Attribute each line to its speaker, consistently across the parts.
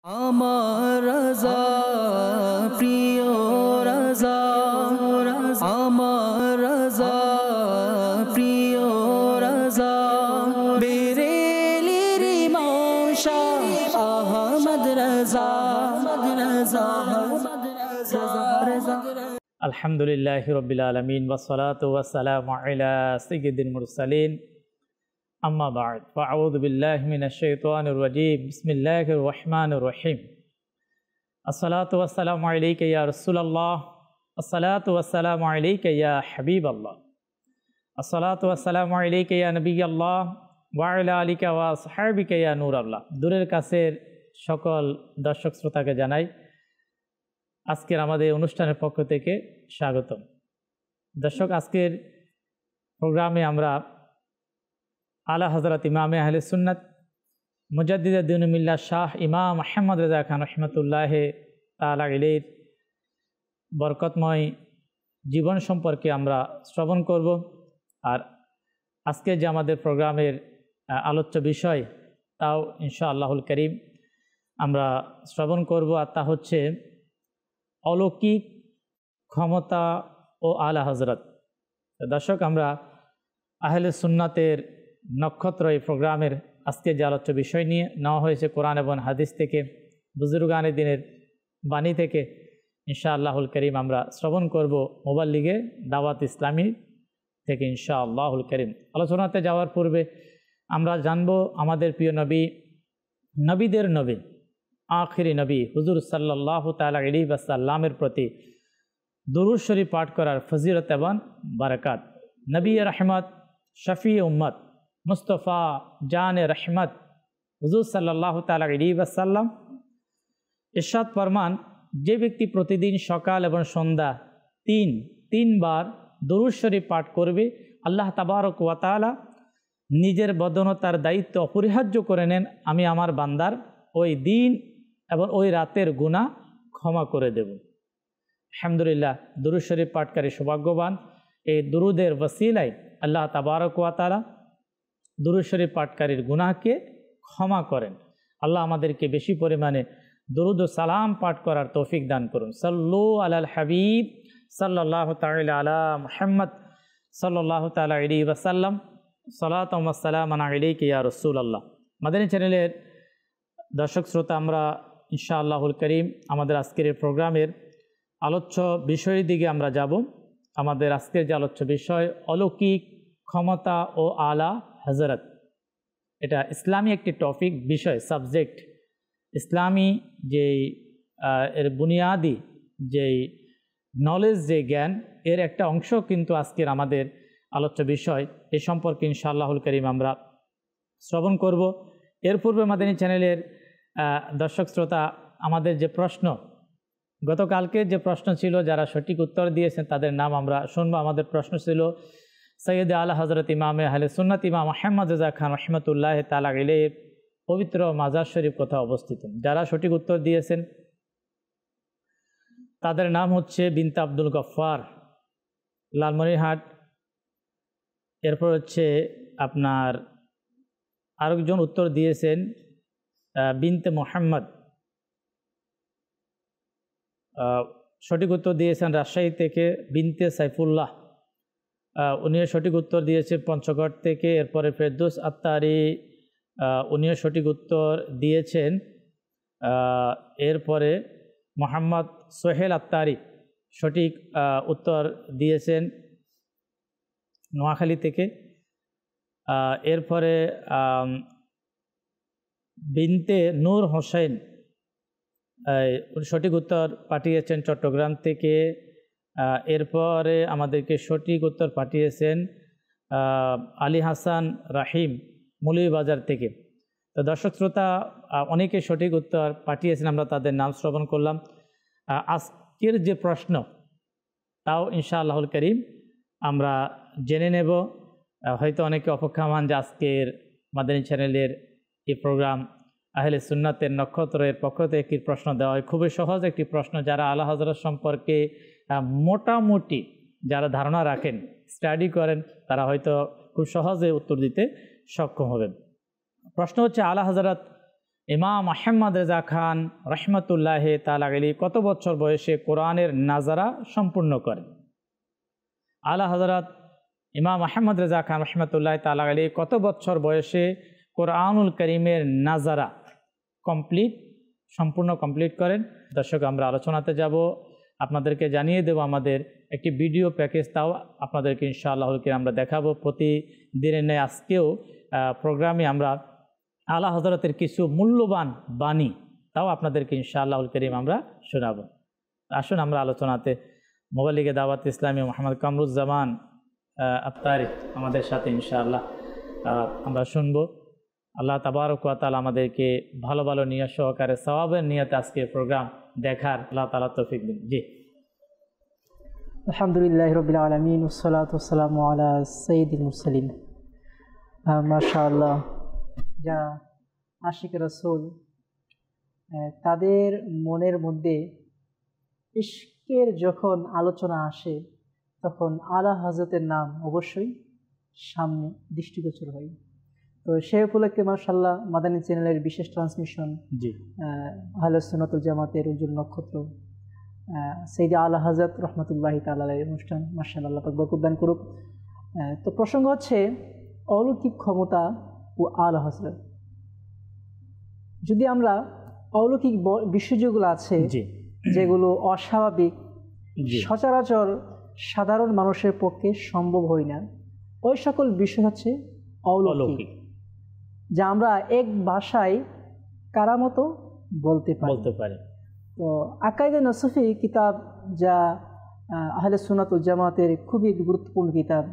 Speaker 1: আমার রাজা প্রিয় রাজা, আমার রাজা প্রিয় রাজা, বেরেলির ইমাম শাহ আহমদ রাজা,
Speaker 2: আলহামদুলিল্লাহি রাব্বিল আলামিন ওয়াসসালাতু ওয়াসসালামু আলা সাইয়্যিদিল মুরসালিন আম্মা বা'দ ফাআউযু বিল্লাহি মিনাশ শাইতানির রাজীম বিসমিল্লাহির রহমানির রহিম আসসালাতু ওয়াসসালামু আলাইকা ইয়া রাসূলুল্লাহ আসসালাতু ওয়াসসালামু আলাইকা ইয়া হাবিবাল্লাহ আসসালাতু ওয়াসসালামু আলাইকা ইয়া নবিয়াল্লাহ ওয়া আলা আলিকা ওয়া আসহাবিকা ইয়া নূরাল্লাহ। দূরের কাছের সকল দর্শক শ্রোতাকে জানাই আজকের আমাদের অনুষ্ঠানের পক্ষ থেকে স্বাগতম। দর্শক, আজকের প্রোগ্রামে আমরা আলা হযরত ইমামে আহলে সুন্নাত মুজাদ্দিদে দ্বীন মিল্লাত শাহ ইমাম আহমদ রেজা খান রহমতুল্লাহ তাআলা আলাইহির বরকতময় জীবন সম্পর্কে আমরা শ্রবণ করব। আর আজকে যে আমাদের প্রোগ্রামের আলোচ্য বিষয় তাও ইনশাআল্লাহুল কারীম আমরা শ্রবণ করব, আর তা হচ্ছে অলৌকিক ক্ষমতা ও আলা হযরত। দর্শক, আমরা আহলে সুন্নাতের নক্ষত্র এই প্রোগ্রামের আজকে যে আলোচ্য বিষয় নিয়ে নেওয়া হয়েছে কোরআন এবং হাদিস থেকে, বুজুর্গানে দিনের বাণী থেকে ইনশাআল্লাহুল কারীম আমরা শ্রবণ করব মুবাল্লিগে দাওয়াত ইসলামী থেকে ইনশাআল্লাহুল কারীম। আলোচনাতে যাওয়ার পূর্বে আমরা জানব আমাদের প্রিয় নবী, নবীদের নবী, আখিরি নবী হুজুর সাল্লাল্লাহু তাআলা আলাইহি ওয়াসাল্লামের প্রতি দুরূদ শরীফ পাঠ করার ফজিলত এবং বারাকাত। নবী রহমত, শফি উম্মত, মুস্তফা জান রহমত হুজুর সাল্লাল্লাহু তাআলা আলাইহি ওয়াসাল্লাম ইরশাদ ফরমান, যে ব্যক্তি প্রতিদিন সকাল এবং সন্ধ্যা তিনবার দুরূদ শরীফ পাঠ করবে, আল্লাহ তাবারক ওয়া তাআলা নিজের বদনতার দায়িত্ব অপরিহার্য করে নেন, আমি আমার বান্দার ওই দিন এবং ওই রাতের গুনাহ ক্ষমা করে দেব। আলহামদুলিল্লাহ, দুরূদ শরীফ পাঠকারী সৌভাগ্যবান। এই দুরুদের ওসিলায় আল্লাহ তাবারক ওয়া তাআলা দুরূদ শরীফ পাঠকারীর গুনাহকে ক্ষমা করেন। আল্লাহ আমাদেরকে বেশি পরিমাণে দুরুদ ও সালাম পাঠ করার তৌফিক দান করুন। সাল্লু আলাল হাবিব সাল্লাল্লাহু তাআলা আলা মুহাম্মদ সাল্লাল্লাহু তাআলা আলাইহি ওয়াসাল্লাম সালাতু ওয়া সালামান আলাইকা ইয়া রাসূলুল্লাহ। মাদানী চ্যানেলের দর্শক শ্রোতা, আমরা ইনশাআল্লাহুল কারীম আমাদের আজকের এই প্রোগ্রামের আলোচ্য বিষয়ের দিকে আমরা যাব। আমাদের আজকের যে আলোচ্য বিষয় অলৌকিক ক্ষমতা ও আলা হযরত। এটা ইসলামী একটি টপিক, বিষয়, সাবজেক্ট। ইসলামী যেই এর বুনিয়াদি যেই নলেজ, যে জ্ঞান, এর একটা অংশ কিন্তু আজকের আমাদের আলোচ্য বিষয়। এ সম্পর্কে ইনশাআল্লাহুল কারীম আমরা শ্রবণ করব। এর পূর্বে মাদানী চ্যানেলের দর্শক শ্রোতা, আমাদের যে প্রশ্ন, গতকালকে যে প্রশ্ন ছিল, যারা সঠিক উত্তর দিয়েছেন তাদের নাম আমরা শুনবো। আমাদের প্রশ্ন ছিল সৈয়দ আলা হযরত ইমামে আহলে সুন্নাত ইমাম আহমদ রেজা খান রহমতুল্লাহ তাআলা আলাইহির পবিত্র মাজার শরীফ কোথায় অবস্থিত। যারা সঠিক উত্তর দিয়েছেন তাদের নাম হচ্ছে বিনতে আব্দুল গফফার, লালমনিরহাট। এরপর হচ্ছে আপনার আরেকজন উত্তর দিয়েছেন বিনতে মোহাম্মদ, সঠিক উত্তর দিয়েছেন রাজশাহী থেকে বিনতে সাইফুল্লাহ, উনিও সঠিক উত্তর দিয়েছেন পঞ্চগড় থেকে। এরপরে ফেরদৌস আত্তারি, উনিও সঠিক উত্তর দিয়েছেন। এরপরে মোহাম্মদ সোহেল আত্তারি সঠিক উত্তর দিয়েছেন নোয়াখালী থেকে। এরপরে বিনতে নূর হোসেন সঠিক উত্তর পাঠিয়েছেন চট্টগ্রাম থেকে। এরপরে আমাদেরকে সঠিক উত্তর পাঠিয়েছেন আলী হাসান রাহিম মৌলভীবাজার থেকে। তো দর্শক শ্রোতা, অনেকে সঠিক উত্তর পাঠিয়েছেন, আমরা তাদের নাম শ্রবণ করলাম। আজকের যে প্রশ্ন তাও ইনশাআল্লাহুল কারীম আমরা জেনে নেব। হয়তো অনেকে অপেক্ষামান যে আজকের মাদানী চ্যানেলের এই প্রোগ্রাম আহলে সুন্নাতের নক্ষত্রের পক্ষ থেকে একটি প্রশ্ন দেওয়া হয়। খুবই সহজ একটি প্রশ্ন, যারা আলা হযরত সম্পর্কে মোটামুটি যারা ধারণা রাখেন, স্টাডি করেন, তারা হয়তো খুব সহজে উত্তর দিতে সক্ষম হবেন। প্রশ্ন হচ্ছে, আলা হযরত ইমাম আহমদ রেজা খান রহমতুল্লাহ তাআলা আলাইহি কত বছর বয়সে কোরআনের নাজারা সম্পূর্ণ করেন? আলা হযরত ইমাম আহমদ রেজা খান রহমতুল্লাহ তাআলা আলাইহি কত বছর বয়সে কোরআনুল কারীমের নাজারা সম্পূর্ণ কমপ্লিট করেন? দর্শক, আমরা আলোচনাতে যাব। আপনাদেরকে জানিয়ে দেব আমাদের একটি ভিডিও প্যাকেজ, তাও আপনাদেরকে ইনশাআল্লাহুল কারীম আমরা দেখাবো। প্রতিদিনের ন্যায় আজকেও প্রোগ্রামে আমরা আলা হযরতের কিছু মূল্যবান বাণী তাও আপনাদেরকে ইনশাআল্লাহুল কারীম আমরা শোনাবো। আসুন আমরা আলোচনাতে মুবাল্লিগে দাওয়াত ইসলামী মোহাম্মদ কামরুজ্জামান আত্তারি আমাদের সাথে ইনশাআল্লাহ আমরা শুনবো। আল্লাহ তাবারক ওয়া তাআলা আমাদেরকে ভালো ভালো নিয়ত সহকারে সওয়াবের নিয়তে আজকে প্রোগ্রাম দেখার আল্লাহ তাআলা তৌফিক দিন। জি,
Speaker 3: আলহামদুলিল্লাহি রাব্বিল আলামিন ওয়াসসালাতু ওয়াসসালামু আলা সাইয়্যিদিল মুরসালিন। মাশাআল্লাহ, যারা আশিক রাসূল তাদের মনের মধ্যে ইশকের যখন আলোচনা আসে তখন আলা হযরতের নাম অবশ্যই সামনে দৃষ্টিগোচর হয়। তো সে উপলক্ষে মাশাআল্লাহ মাদানী চ্যানেলের বিশেষ ট্রান্সমিশন,
Speaker 2: জি,
Speaker 3: আহলে সুন্নাত ওয়াল জামাতের উজ্জ্বল নক্ষত্র সৈয়দ আলা হযরত রহমতুল্লাহি তাআলা আলাইহির অনুষ্ঠান, মাশাআল্লাহ, আল্লাহ পাক বরকত দান করুক। তো প্রসঙ্গ হচ্ছে অলৌকিক ক্ষমতা ও আলা হযরত। যদি আমরা অলৌকিক বিষয় যেগুলো আছে, যেগুলো অস্বাভাবিক, সচরাচর সাধারণ মানুষের পক্ষে সম্ভব হয় না, ওই সকল বিষয় হচ্ছে অলৌকিক, যা আমরা এক ভাষায় কারামত বলতে পারি। তো আকাইদে নসফি কিতাব, যা আহলে সুন্নাত ওয়াল জামাতের খুবই গুরুত্বপূর্ণ কিতাব,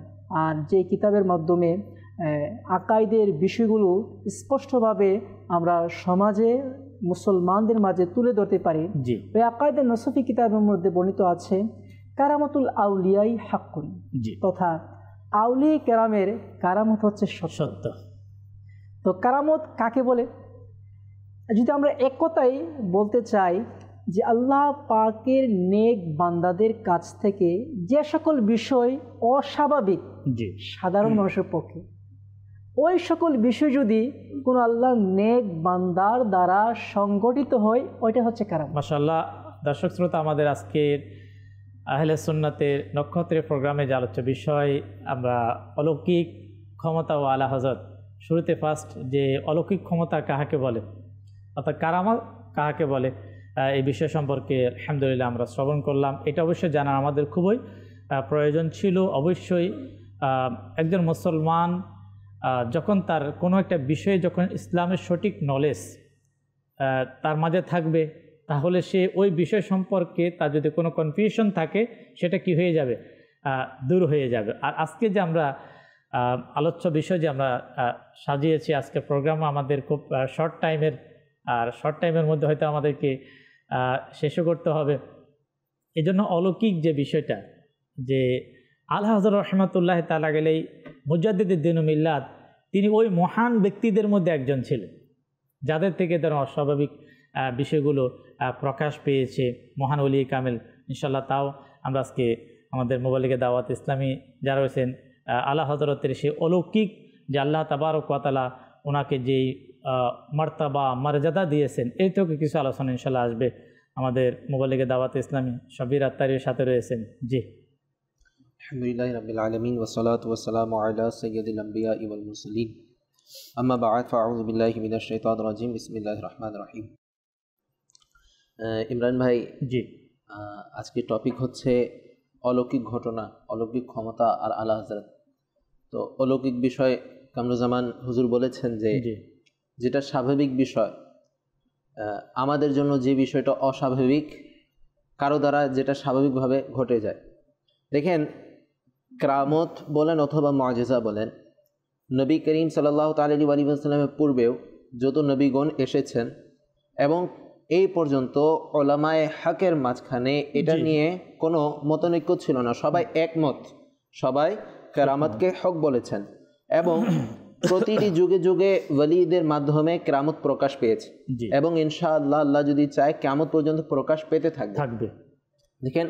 Speaker 3: আর যে কিতাবের মাধ্যমে আকাইদের বিষয়গুলো স্পষ্টভাবে আমরা সমাজে মুসলমানদের মাঝে তুলে ধরতে পারি। ওই আকাইদে নসফি কিতাবের মধ্যে বর্ণিত আছে কারামতুল আউলিয়াই হাক্কুন, তথা আউলিয়া কেরামের কারামত হচ্ছে সত্য। তো কারামত কাকে বলে? যদি আমরা এক কথাই বলতে চাই যে আল্লাহ পাকের নেক বান্দাদের কাছ থেকে যে সকল বিষয় অস্বাভাবিক সাধারণ মানুষের পক্ষে, ওই সকল বিষয় যদি কোনো আল্লাহর নেক বান্দার দ্বারা সংগঠিত হয়, ওইটা হচ্ছে কারামত।
Speaker 2: মাশাআল্লাহ, দর্শক শ্রোতা, আমাদের আজকের আহলে সুন্নাতের নক্ষত্রের প্রোগ্রামে যে আলোচ্য বিষয় আমরা অলৌকিক ক্ষমতা ও আলা হযরত। শুরুতে ফার্স্ট যে অলৌকিক ক্ষমতা কাহাকে বলে, অর্থাৎ কারামত কাহাকে বলে, এই বিষয় সম্পর্কে আলহামদুলিল্লাহ আমরা শ্রবণ করলাম। এটা অবশ্যই জানা আমাদের খুবই প্রয়োজন ছিল। অবশ্যই একজন মুসলমান যখন তার কোনো একটা বিষয়ে যখন ইসলামের সঠিক নলেজ তার মাঝে থাকবে, তাহলে সে ওই বিষয় সম্পর্কে তার যদি কোনো কনফিউশন থাকে সেটা কি হয়ে যাবে, দূর হয়ে যাবে। আর আজকে যে আমরা আলোচ্য বিষয় যে আমরা সাজিয়েছি আজকে প্রোগ্রাম আমাদের খুব শর্ট টাইমের মধ্যে হয়তো আমাদেরকে শেষও করতে হবে। এই জন্য অলৌকিক যে বিষয়টা, যে আলা হযরত রহমতুল্লাহ তাআলা আলাইহি মুজাদ্দিদুদ দ্বীন ও মিল্লাত, তিনি ওই মহান ব্যক্তিদের মধ্যে একজন ছিলেন যাদের থেকে তার অস্বাভাবিক বিষয়গুলো প্রকাশ পেয়েছে, মহান ওলি কামেল। ইনশাআল্লাহ তাও আমরা আজকে আমাদের মুবাল্লিগে দাওয়াত ইসলামী যারা রয়েছেন আলা হযরতের সেই অলৌকিক যে আল্লাহ তাবারক ওয়া তাআলা ওনাকে যেই মর্তবা মর্যাদা দিয়েছেন, এই থেকে কিছু আলোচনা ইনশাআল্লাহ আসবে। আমাদের মুবাল্লিগে দাওয়াত ইসলামী শব্বির আত্তারির সাথে রয়েছেন। জি,
Speaker 4: আলহামদুলিল্লাহি রাব্বিল আলামিন ওয়াসসালাতু ওয়াসসালামু আলা সাইয়্যিদিল আমবিয়া ওয়াল মুরসালিন, আম্মা বা'দ, ফাআউযু বিল্লাহি মিনাশ শাইতানির রাজিম, বিসমিল্লাহির রহমানির রহিম। ইমরান ভাই,
Speaker 2: জি,
Speaker 4: আজকে টপিক হচ্ছে অলৌকিক ঘটনা, অলৌকিক ক্ষমতা আর আলা হযরত। তো অলৌকিক বিষয় কামরুজ্জামান হুজুর বলেছেন যে যেটা স্বাভাবিক বিষয়, আমাদের জন্য যে বিষয়টা অস্বাভাবিক, কারো দ্বারা যেটা স্বাভাবিকভাবে ঘটে যায়। দেখেন, কেরামত বলেন অথবা মুআজিজা বলেন, নবী করিম সাল্লাল্লাহু তাআলা আলাইহি ওয়াসাল্লামের পূর্বেও যত নবীগণ এসেছেন এবং এই পর্যন্ত উলামায়ে হকের মাঝখানে এটা নিয়ে কোনো মতনৈক্য ছিল না, সবাই একমত, সবাই কেরামতকে হক বলেছেন এবং প্রতিটি যুগে যুগে ওয়ালিদের মাধ্যমে কেরামত প্রকাশ পেয়েছে এবং ইনশাআল্লাহ আল্লাহ যদি চায় কিয়ামত পর্যন্ত প্রকাশ পেতে থাকবে। দেখেন,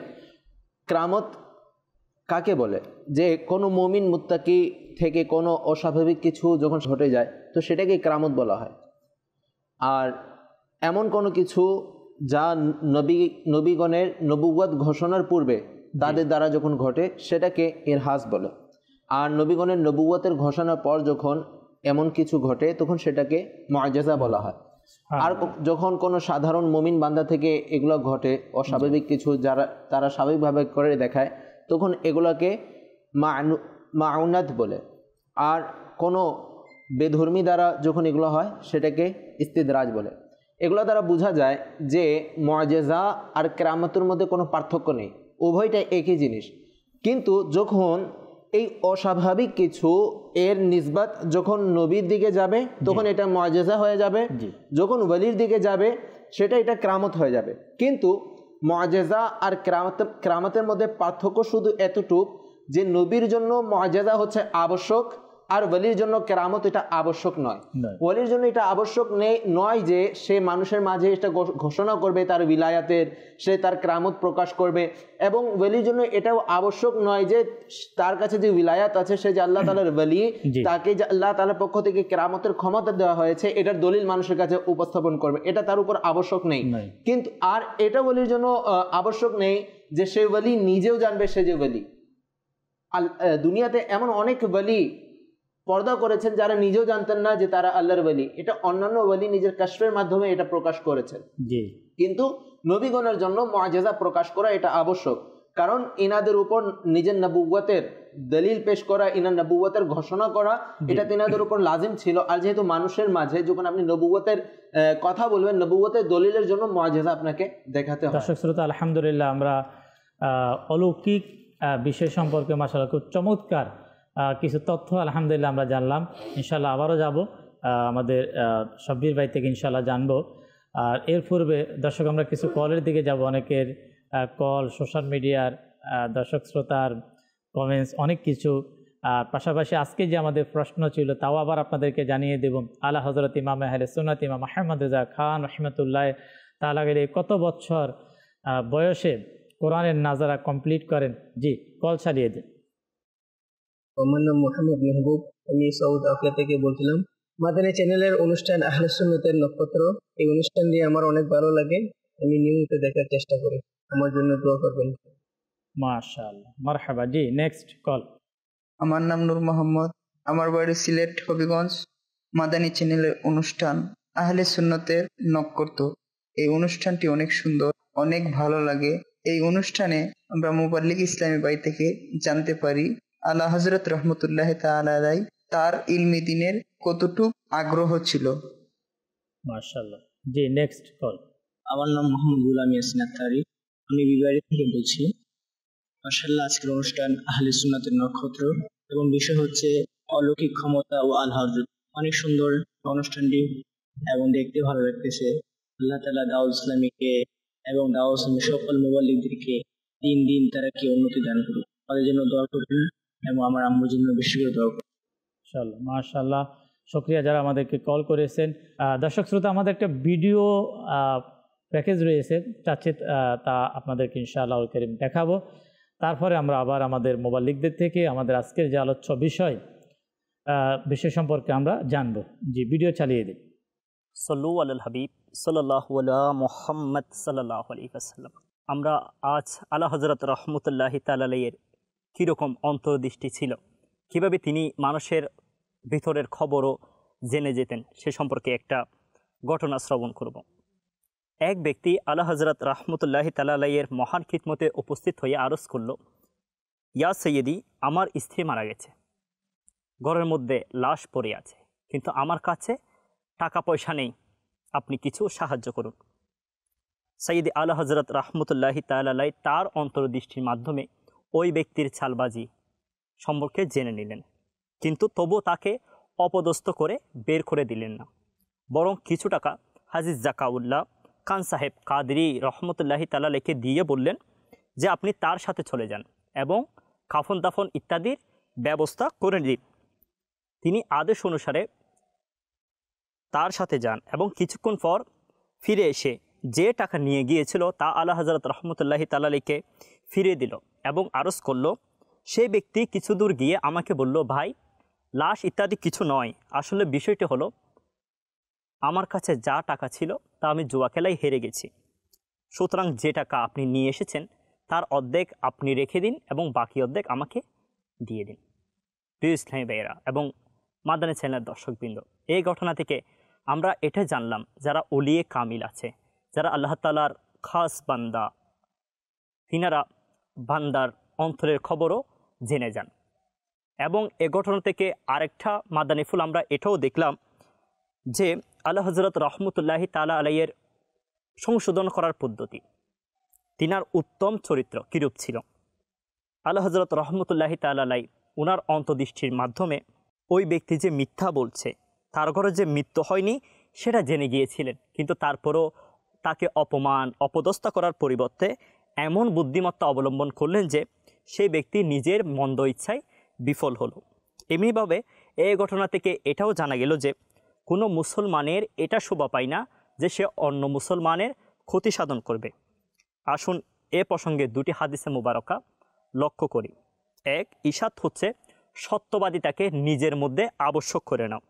Speaker 4: কেরামত কাকে বলে? যে কোনো মুমিন মুত্তাকি থেকে কোনো অস্বাভাবিক কিছু যখন ঘটে যায় তো সেটাকে কেরামত বলা হয়। আর এমন কোনো কিছু যা নবীগণের নবুয়ত ঘোষণার পূর্বে তাদের দ্বারা যখন ঘটে সেটাকে ইরহাস বলে। আর নবীগণের নবুয়তের ঘোষণার পর যখন এমন কিছু ঘটে তখন সেটাকে মুআজিজা বলা হয়। আর যখন কোনো সাধারণ মুমিন বান্দা থেকে এগুলো ঘটে, অস্বাভাবিক কিছু যারা তারা স্বাভাবিকভাবে করে দেখায়, তখন এগুলোকে মাউনাত বলে। আর কোনো বেধর্মী দ্বারা যখন এগুলো হয় সেটাকে ইস্তিদরাজ বলে। এগুলো দ্বারা বোঝা যায় যে মুআজিজা আর কেরামতের মধ্যে কোনো পার্থক্য নেই, উভয়টা একই জিনিস। কিন্তু যখন এই অস্বাভাবিক কিছু এর নিসবত যখন নবীর দিকে যাবে তখন এটা মুআজিজা হয়ে যাবে, যখন ওয়ালির দিকে যাবে এটা কেরামত হয়ে যাবে। কিন্তু মুআজিজা আর কেরামতের মধ্যে পার্থক্য শুধু এতটুক যে নবীর জন্য মুআজিজা হচ্ছে আবশ্যক, আর ওয়ালির জন্য কেরামত এটা আবশ্যক নয়। ওয়ালির জন্য এটা আবশ্যক নয় যে সে মানুষের মাঝে এটা ঘোষণা করবে তার বিলায়াতের, সে তার কেরামত প্রকাশ করবে। এবং ওয়ালির জন্য এটাও আবশ্যক নয় যে তার কাছে যে বিলায়াত আছে, সে যে আল্লাহ তাআলার ওয়ালি, তাকে যে আল্লাহ তাআলার পক্ষ থেকে কেরামতের ক্ষমতা দেওয়া হয়েছে এটার দলিল মানুষের কাছে উপস্থাপন করবে, এটা তার উপর আবশ্যক নেই। কিন্তু আর এটা ওয়ালির জন্য আবশ্যক নেই যে সে ওয়ালি নিজেও জানবে সে যে ওয়ালি। দুনিয়াতে এমন অনেক ওয়ালি পর্দা করেছেন যারা নিজেও জানতেন না যে তারা আল্লাহর ওয়ালি, এটা অন্যান্য ওয়ালি নিজের কাশফের মাধ্যমে এটা প্রকাশ করেছেন। কিন্তু নবীগণের জন্য মুআজিজা প্রকাশ করা এটা আবশ্যক, কারণ ইনাদের উপর নিজের নবুয়তের দলিল পেশ করা, ইনার নবুয়তের ঘোষণা করা এটা তিনাদের উপর লাজিম ছিল। আর যেহেতু মানুষের মাঝে যখন আপনি নবুয়তের কথা বলবেন, নবুয়তের দলিলের জন্য মুআজিজা আপনাকে দেখাতে হবে।
Speaker 2: দর্শক শ্রোতা, আলহামদুলিল্লাহ আমরা অলৌকিক বিষয় সম্পর্কে মাশাআল্লাহ খুব চমৎকার কিছু তথ্য আলহামদুলিল্লাহ আমরা জানলাম। ইনশাআল্লাহ আবারও যাব আমাদের শব্বির ভাই থেকে ইনশাআল্লাহ জানবো। আর এর পূর্বে দর্শক আমরা কিছু কলের দিকে যাব। অনেকের কল, সোশ্যাল মিডিয়ার দর্শক শ্রোতার কমেন্টস, অনেক কিছু। আর পাশাপাশি আজকে যে আমাদের প্রশ্ন ছিল তাও আবার আপনাদেরকে জানিয়ে দেব। আলা হযরত ইমাম আহলে সুন্নাত ইমাম আহমদ রেজা খান রাহমাতুল্লাহ তাআলা আলাইহি কত বছর বয়সে কোরআনের নাজারা কমপ্লিট করেন? জি, কল চালিয়ে দিন।
Speaker 5: আমার নাম মোহাম্মদ মেহবুব, আমি সাউথ আফ্রিকা থেকে বলছিলাম। মাদানী চ্যানেলের অনুষ্ঠান আহলে সুন্নাতের নক্ষত্র, এই অনুষ্ঠানটি আমার অনেক ভালো লাগে, আমি নিয়মিত দেখার চেষ্টা করি। আমার জন্য দোয়া করবেন।
Speaker 2: মাশাআল্লাহ, মারহাবা। জি, নেক্সট কল।
Speaker 6: আমার নাম নূর মোহাম্মদ, আমার বাড়ি সিলেট হবিগঞ্জ। মাদানী চ্যানেলের অনুষ্ঠান আহলে সুন্নাতের নক্ষত্র, এই অনুষ্ঠানটি অনেক সুন্দর, অনেক ভালো লাগে। এই অনুষ্ঠানে আমরা মুবাল্লিগ ইসলামী ভাই থেকে জানতে পারি আলা হযরত রহমতুল্লাহ তাআলা আলাইহি তার ইলমি দ্বীনের কতটুকু আগ্রহ ছিল।
Speaker 2: মাশাআল্লাহ। জি, নেক্সট কল।
Speaker 5: আমার নাম মোহাম্মদ গুলাম ইয়াসিন আখতারি, আমি বিবাড়ি থেকে বলছি। মাশাআল্লাহ, আজকের অনুষ্ঠান আহলে সুন্নাতের নক্ষত্র এবং বিষয় হচ্ছে অলৌকিক ক্ষমতা ও আল হযরত। অনেক সুন্দর অনুষ্ঠানটি এবং দেখতে ভালো লাগতেছে। আল্লাহ তাআলা দাওয়াত ইসলামীকে এবং দাওয়াত ইসলামী সকল মুবাল্লিগদেরকে দিন দিন তারা কি উন্নতি দান করুক, তাদের জন্য দোয়া করবেন এবং আমার আম্মুর জন্য বেশি করে দোয়া করবেন।
Speaker 2: ইনশাআল্লাহ। মাশাআল্লাহ, শুকরিয়া যারা আমাদেরকে কল করেছেন। দর্শক শ্রোতা, আমাদের একটা ভিডিও প্যাকেজ রয়েছে, চাচ্ছি তা আপনাদেরকে ইনশাআল্লাহ আল কারীম দেখাবো। তারপরে আমরা আবার আমাদের মুবাল্লিগদের থেকে আমাদের আজকের যে আলোচ্য বিষয় সম্পর্কে আমরা জানবো। জি, ভিডিও চালিয়ে দিন।
Speaker 7: সল্লু আলাল হাবিব সাল্লাল্লাহু আলা মুহাম্মদ সাল্লাল্লাহু আলাইহি ওয়াসাল্লাম। আমরা আজ আলা হযরত রহমতুল্লাহি তাআলা আলাইহির কীরকম অন্তর্দৃষ্টি ছিল, কিভাবে তিনি মানুষের ভিতরের খবরও জেনে যেতেন সে সম্পর্কে একটা ঘটনা শ্রবণ করব। এক ব্যক্তি আলা হযরত রহমতুল্লাহি তাআলা আলাইহির মহান খিদমতে উপস্থিত হয়ে আরজ করল, ইয়া সৈয়দি, আমার স্ত্রী মারা গেছে, ঘরের মধ্যে লাশ পড়ে আছে, কিন্তু আমার কাছে টাকা পয়সা নেই, আপনি কিছু সাহায্য করুন। সৈয়দি আলা হযরত রহমতুল্লাহি তাআলা আলাইহি তার অন্তর্দৃষ্টির মাধ্যমে ওই ব্যক্তির চালবাজি সম্পর্কে জেনে নিলেন, কিন্তু তবু তাকে অপদস্থ করে বের করে দিলেন না, বরং কিছু টাকা হাজী জাকাউল্লাহ খান সাহেব কাদরি রহমতুল্লাহি তাআলা আলাইহিকে দিয়ে বললেন যে আপনি তার সাথে চলে যান এবং কাফন দাফন ইত্যাদির ব্যবস্থা করে দিন। তিনি আদেশ অনুসারে তার সাথে যান এবং কিছুক্ষণ পর ফিরে এসে যে টাকা নিয়ে গিয়েছিল তা আলা হযরত রহমতুল্লাহি তাআলা আলাইহিকে ফিরিয়ে দিল এবং আরজ করল, সেই ব্যক্তি কিছু দূর গিয়ে আমাকে বলল, ভাই, লাশ ইত্যাদি কিছু নয়, আসলে বিষয়টি হলো আমার কাছে যা টাকা ছিল তা আমি জুয়া খেলায় হেরে গেছি, সুতরাং যে টাকা আপনি নিয়ে এসেছেন তার অর্ধেক আপনি রেখে দিন এবং বাকি অর্ধেক আমাকে দিয়ে দিন। প্রিয় ইসলামী ভাইয়েরা এবং মাদানী চ্যানেলের দর্শকবৃন্দ, এই ঘটনা থেকে আমরা এটা জানলাম, যারা ওলিয়ে কামিল আছে, যারা আল্লাহ তাআলার খাস বান্দা, তিনারা বান্দার অন্তরের খবরও জেনে যান। এবং এ ঘটনা থেকে আরেকটা মাদানী ফুল আমরা এটাও দেখলাম যে আল্লাহ হযরত রহমতুল্লাহি তাআলা আলাইহির সংশোধন করার পদ্ধতি, তিনার উত্তম চরিত্র কীরূপ ছিল। আল্লাহ হযরত রহমতুল্লাহি তাআলা আলাইহি ওনার অন্তর্দৃষ্টির মাধ্যমে ওই ব্যক্তি যে মিথ্যা বলছে, তার ঘরে যে মৃত্যু হয়নি সেটা জেনে গিয়েছিলেন, কিন্তু তারপরও তাকে অপমান অপদস্থ করার পরিবর্তে এমন বুদ্ধিমত্তা অবলম্বন করলেন যে সেই ব্যক্তি নিজের মন্দ ইচ্ছায় বিফল হলো। এমনিভাবে এই ঘটনা থেকে এটাও জানা গেল যে কোনো মুসলমানের এটা শোভা পায় না যে সে অন্য মুসলমানের ক্ষতি সাধন করবে। আসুন এ প্রসঙ্গে দুটি হাদিসে মুবারকা লক্ষ্য করি। এক, ইশাত হচ্ছে সত্যবাদিতাকে নিজের মধ্যে আবশ্যক করে নাও,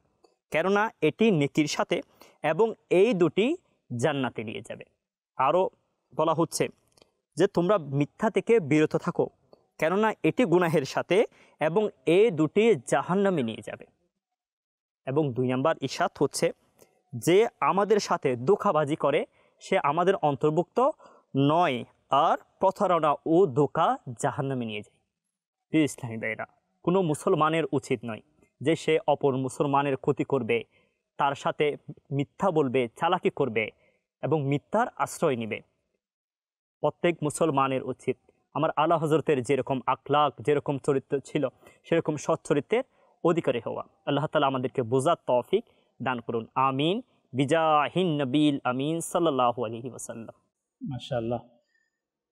Speaker 7: কেননা এটি নেকির সাথে এবং এই দুটি জান্নাতে নিয়ে যাবে। আরও বলা হচ্ছে যে তোমরা মিথ্যা থেকে বিরত থাকো, কেননা এটি গুনাহের সাথে এবং এই দুটি জাহান্নামে নিয়ে যাবে। এবং 2 নম্বর ইশাত হচ্ছে যে আমাদের সাথে ধোঁকাবাজি করে সে আমাদের অন্তর্ভুক্ত নয়, আর প্রতারণা ও ধোঁকা জাহান্নামে নিয়ে যায়। প্রিয় ইসলামী ভাইরা, কোনো মুসলমানের উচিত নয় যে সে অপর মুসলমানের ক্ষতি করবে, তার সাথে মিথ্যা বলবে, চালাকি করবে এবং মিথ্যার আশ্রয় নেবে। প্রত্যেক মুসলমানের উচিত আমার আলা হজরতের যেরকম আখলাক, যেরকম চরিত্র ছিল সেরকম সৎ চরিত্রের অধিকারী হওয়া। আল্লাহ তাআলা আমাদেরকে বোঝার তৌফিক দান করুন, আমিন। বিজাহিন নবীল আমিন সাল্লাল্লাহু আলাইহি ওয়াসাল্লাম।
Speaker 2: মাশাআল্লাহ,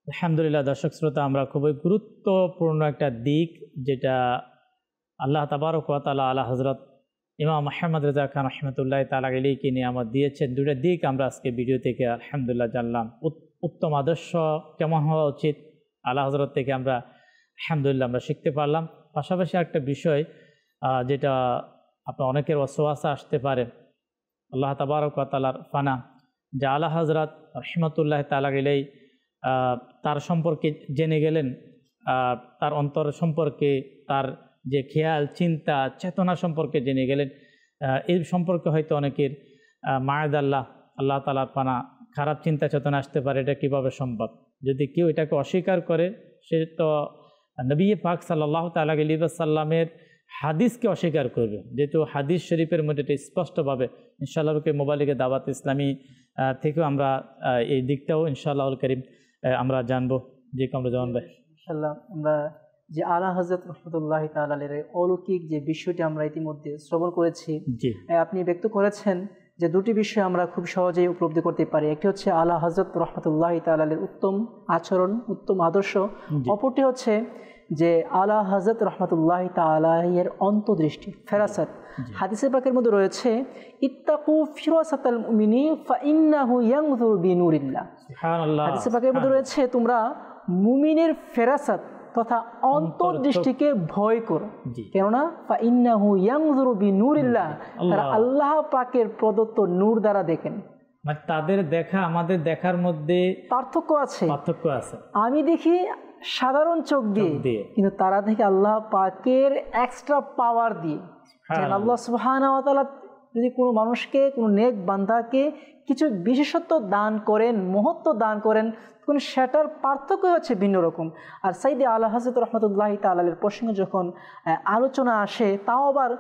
Speaker 2: আলহামদুলিল্লাহ। দর্শক শ্রোতা, আমরা খুবই গুরুত্বপূর্ণ একটা দিক, যেটা আল্লাহ তাবারক ওয়া তাআলা আলা হযরত ইমাম মুহাম্মদ রেজা খান রাহমাতুল্লাহি তাআলা আলাইহি নিয়ামত দিয়েছেন। দুটো দিক আমরা আজকে ভিডিও থেকে আলহামদুলিল্লাহ জানলাম। উত্তম আদর্শ কেমন হওয়া উচিত আলা হযরত থেকে আমরা আলহামদুলিল্লাহ আমরা শিখতে পারলাম। পাশাপাশি একটা বিষয় যেটা আপনার অনেকের ওয়াসওয়াসা আসতে পারে, আল্লাহ তাবারক ওয়া তাআলার ফানা, যে আলা হযরত রাহমাতুল্লাহি তাআলা আলাইহি তার সম্পর্কে জেনে গেলেন, তার অন্তর সম্পর্কে, তার যে খেয়াল চিন্তা চেতনা সম্পর্কে জেনে গেলেন। এই সম্পর্কে হয়তো অনেকের মায়াদাল্লাহ আল্লাহ তাআলার পানা খারাপ চিন্তা চেতনা আসতে পারে। এটা কিভাবে সম্ভব? যদি কেউ এটাকে অস্বীকার করে সে তো নবী পাক সাল্লাল্লাহু তাআলা আলাইহি ওয়াসাল্লামের হাদিসকে অস্বীকার করবে, যেহেতু হাদিস শরীফের মধ্যে এটা স্পষ্টভাবে ইনশাআল্লাহ মোবাইলে দাওয়াত ইসলামী থেকেও আমরা এই দিকটাও ইনশাআল্লাহুল কারীম আমরা জানবো। যে আমরা জানবো
Speaker 3: ইনশাআল্লাহ আমরা যে আলা হযরত রাহমাতুল্লাহি তাআলা আলাইহির অলৌকিক যে বিষয়টি আমরা ইতিমধ্যে শ্রবণ করেছি, আপনি ব্যক্ত করেছেন যে দুটি বিষয় আমরা খুব সহজেই উপলব্ধি করতে পারি। একটি হচ্ছে আলা হযরত রাহমাতুল্লাহি তাআলা আলাইহির উত্তম আচরণ, উত্তম আদর্শ। অপরটি হচ্ছে যে আলা হযরত রাহমাতুল্লাহি তাআলা আলাইহির অন্তর্দৃষ্টি, ফেরাসাত। হাদিসে পাকের মধ্যে রয়েছে ইত্তাকু ফিরাসাতাল মুমিনি ফাইন্নাহু ইয়ানজুরু বিনুরিল্লাহ। সুবহানাল্লাহ। হাদিসে পাকের মধ্যে রয়েছে তোমরা মুমিনের ফেরাসাত তথা অন্তর্দৃষ্টিকে ভয় করো, কেননা ফাইন্নাহু ইয়ানজুরু বিনুরিল্লাহ, তারা আল্লাহ পাকের প্রদত্ত নূর দ্বারা দেখেন।
Speaker 2: মানে তাদের দেখা আমাদের দেখার মধ্যে পার্থক্য আছে। আমি দেখি
Speaker 3: সাধারণ চোখ দিয়ে, কিন্তু তারা দেখে আল্লাহ পাকের এক্সট্রা পাওয়ার দিয়ে। আল্লাহ সুবহানাহু ওয়া তাআলা যদি কোনো মানুষকে, কোনো নেক বান্দাকে কিছু বিশেষত্ব দান করেন, মহত্ব দান করেন, তখন সেটার পার্থক্য হচ্ছে ভিন্ন রকম। আর সাইয়্যিদ আলা হযরত রাহমাতুল্লাহি তাআলা আলাইহির প্রসঙ্গে যখন আলোচনা আসে, তাও আবার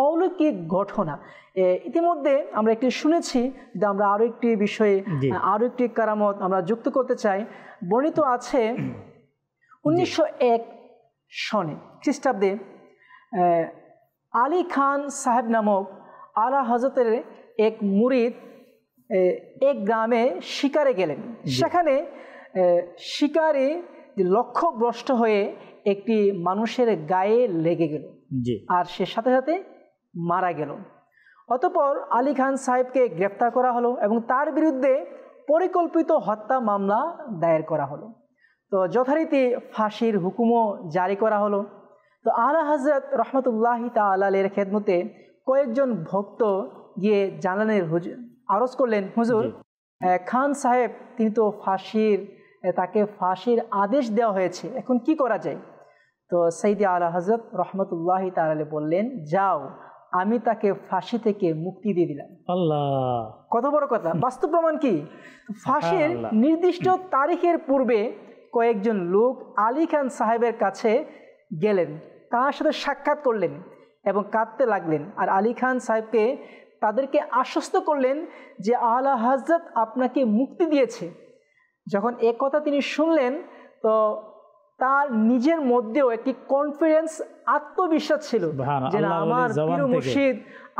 Speaker 3: অলৌকিক ঘটনা। ইতিমধ্যে আমরা একটি শুনেছি, যে আমরা আরও একটি বিষয়ে আরও একটি কারামত আমরা যুক্ত করতে চাই। বর্ণিত আছে 1901 সনে খ্রিস্টাব্দে আলী খান সাহেব নামক আলা হযরতের এক মুরিদ এক গ্রামে শিকারে গেলেন। সেখানে শিকারে লক্ষ্যভ্রষ্ট হয়ে একটি মানুষের গায়ে লেগে গেল, আর সে সাথে সাথে মারা গেল। অতঃপর আলী খান সাহেবকে গ্রেফতার করা হলো এবং তার বিরুদ্ধে পরিকল্পিত হত্যা মামলা দায়ের করা হলো। তো যথারীতি ফাঁসির হুকুমও জারি করা হলো। তো আলা হযরত রাহমাতুল্লাহি তাআলা আলাইহির খেদমতে কয়েকজন ভক্ত গিয়ে জানালেন, আরজ করলেন, হুজুর খান সাহেব তিনি তো তাকে ফাঁসির আদেশ দেওয়া হয়েছে, এখন কি করা যায়? তো সাইয়্যিদি আলা হযরত রহমতুল্লাহি তাআলা বললেন, যাও আমি তাকে ফাঁসি থেকে মুক্তি দিয়ে দিলাম।
Speaker 2: আল্লাহ,
Speaker 3: কত বড় কথা! বাস্তব প্রমাণ কি? ফাঁসির নির্দিষ্ট তারিখের পূর্বে কয়েকজন লোক আলী খান সাহেবের কাছে গেলেন, তার সাথে সাক্ষাৎ করলেন এবং কাঁদতে লাগলেন। আর আলী খান সাহেবকে তাদেরকে আশ্বস্ত করলেন যে আলা হযরত আপনাকে মুক্তি দিয়েছে। যখন এ কথা তিনি শুনলেন, তো তার নিজের মধ্যেও একটি কনফিডেন্স, আত্মবিশ্বাস ছিল যে না, আমার প্রিয় মুর্শিদ,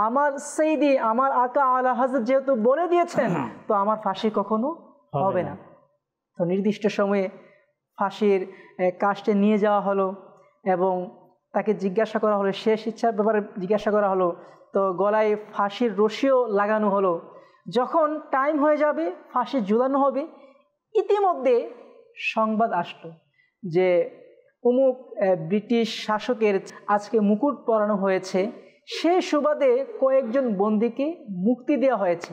Speaker 3: আমার সাইয়্যিদি, আমার আকা আলা হযরত যেহেতু বলে দিয়েছেন, তো আমার ফাঁসি কখনো হবে না। তো নির্দিষ্ট সময়ে ফাঁসির কাস্টে নিয়ে যাওয়া হলো এবং তাকে জিজ্ঞাসা করা হলো, শেষ ইচ্ছার ব্যাপারে জিজ্ঞাসা করা হলো। তো গলায় ফাঁসির রশিও লাগানো হলো। যখন টাইম হয়ে যাবে, ফাঁসি ঝুলানো হবে, ইতিমধ্যে সংবাদ আসলো যে অমুক ব্রিটিশ শাসকের আজকে মুকুট পরানো হয়েছে, সে সুবাদে কয়েকজন বন্দীকে মুক্তি দেওয়া হয়েছে,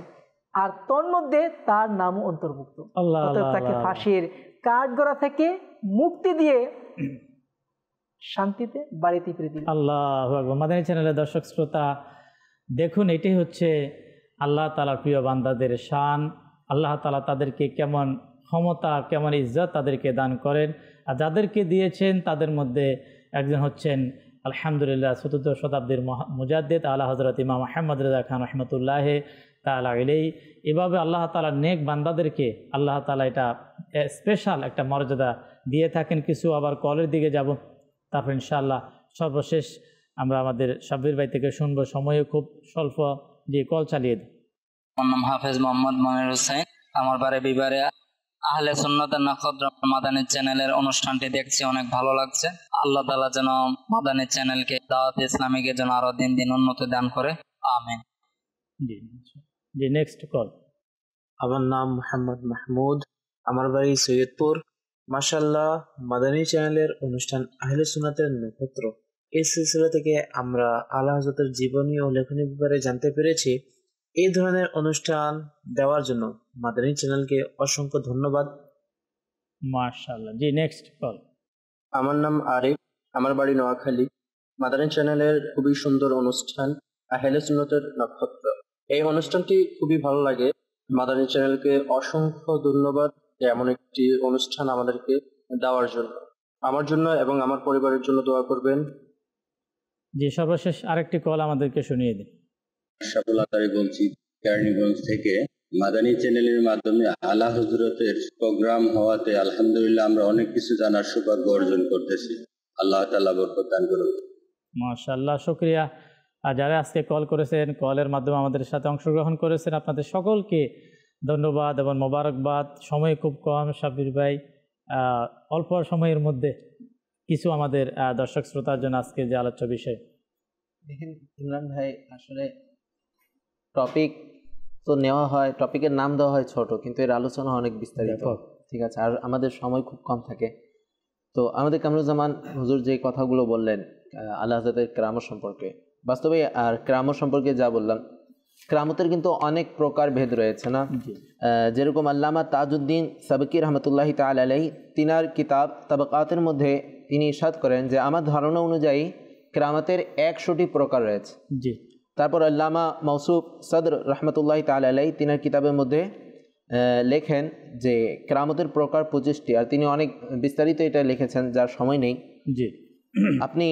Speaker 3: আর তন্মধ্যে তার নামও অন্তর্ভুক্ত। অতএব তাকে ফাঁসির কাঠগড়া থেকে মুক্তি দিয়ে শান্তিতে বাড়িতে ফিরে দিল।
Speaker 2: আল্লাহু আকবার। মাদানী চ্যানেলের দর্শক শ্রোতা, দেখুন এটি হচ্ছে আল্লাহ তাআলার প্রিয় বান্দাদের শান। আল্লাহ তাআলা তাদেরকে কেমন ক্ষমতা, কেমন ইজ্জত তাদেরকে দান করেন। আর যাদেরকে দিয়েছেন তাদের মধ্যে একজন হচ্ছেন আলহামদুলিল্লাহ চতুর্থ শতাব্দীর মুজাদ্দিদ আলা হযরত ইমাম আহমদ রেজা খান রহমতুল্লাহ তাআলা আলাইহি। এভাবে আল্লাহ তাআলা নেক বান্দাদেরকে আল্লাহ তাআলা এটা স্পেশাল একটা মর্যাদা দিয়ে থাকেন। কিছু আবার কলের দিকে যাব, তারপর ইনশাআল্লাহ সর্বশেষ আমরা আমাদের সাব্বির ভাই থেকে শুনবো। সময়ও খুব স্বল্প, দিয়ে কল চালিয়ে দিই।
Speaker 8: আমার নাম হাফেজ মোহাম্মদ মনির হোসেন, আমার বাড়ি বিবারে। আহলে সুন্নাতের নক্ষত্র মাদানী চ্যানেলের অনুষ্ঠানটি দেখছি, অনেক ভালো লাগছে। আল্লাহ তাআলা যেন মাদানী চ্যানেলকে, দাওয়াত ইসলামীকে যেন আরো দিন দিন উন্নতি দান করে, আমিন।
Speaker 2: জি নেক্সট কল।
Speaker 9: আমার নাম মোহাম্মদ মাহমুদ, আমার বাড়ি সৈয়দপুর। মাশাআল্লাহ, মাদানী চ্যানেলের অনুষ্ঠান আহলে সুন্নাতের নক্ষত্র, এই সিলসিলা থেকে আমরা আলা হযরতের জীবনী ও লেখনী ব্যাপারে জানতে পেরেছি। এই ধরনের অনুষ্ঠান দেওয়ার জন্য মাদানী চ্যানেলকে অসংখ্য ধন্যবাদ।
Speaker 2: মাশাআল্লাহ। জি নেক্সট কল।
Speaker 10: আমার নাম আরিফ, আমার বাড়ি নোয়াখালী। মাদানী চ্যানেলের খুবই সুন্দর অনুষ্ঠান আহলে সুন্নাতের নক্ষত্র, এই অনুষ্ঠানটি খুবই ভালো লাগে। মাদানী চ্যানেলকে অসংখ্য ধন্যবাদ এমন একটি অনুষ্ঠান আমাদেরকে দেওয়ার জন্য। আমার জন্য এবং আমার পরিবারের জন্য দোয়া করবেন।
Speaker 2: জি সর্বশেষ আরেকটি কল আমাদেরকে শুনিয়ে দিন।
Speaker 11: শাবুল আতারি বলছি কেরানীগঞ্জ থেকে। মাদানী চ্যানেলের মাধ্যমে আলা হযরতের প্রোগ্রাম হওয়াতে আলহামদুলিল্লাহ আমরা অনেক কিছু জানার সৌভাগ্য অর্জন করতেছি। আল্লাহ তাআলা বরকত দান করুন।
Speaker 2: মাশাআল্লাহ, শুকরিয়া। আর যারা আজকে কল করেছেন, কলের মাধ্যমে আমাদের সাথে অংশগ্রহণ করেছেন, আপনাদের সকলকে ধন্যবাদ এবং মোবারকবাদ। সময় খুব কম সাব্বির ভাই, অল্প সময়ের মধ্যে কিছু আমাদের দর্শক শ্রোতার জন্য আজকে যে আলোচ্য বিষয়।
Speaker 4: দেখেন ইমরান ভাই, আসলে টপিক তো নেওয়া হয়, টপিকের নাম দেওয়া হয় ছোট, কিন্তু এর আলোচনা অনেক বিস্তারিত। ঠিক আছে, আর আমাদের সময় খুব কম থাকে। তো আমাদের কামরুজ্জামান হুজুর যে কথাগুলো বললেন আলা হযরতের কেরামত সম্পর্কে, বাস্তবে আর কেরামত সম্পর্কে যা বললাম, কেরামতের কিন্তু অনেক প্রকার ভেদ রয়েছে না। যেরকম আল্লামা তাজউদ্দিন সাবকি রহমতুল্লাহি তাআলা আলাইহি তিনার কিতাব তাবাকাতের মধ্যে তিনি ইরশাদ করেন যে আমার ধারণা অনুযায়ী কেরামতের 100টি প্রকার রয়েছে।
Speaker 2: জি।
Speaker 4: তারপর আল্লামা মৌসুফ সদর রহমতুল্লাহি তাআলা আলাইহি তিনার কিতাবের মধ্যে লেখেন যে কেরামতের প্রকার 25টি, আর তিনি অনেক বিস্তারিত এটা লিখেছেন, যার সময় নেই।
Speaker 2: জি।
Speaker 4: আপনি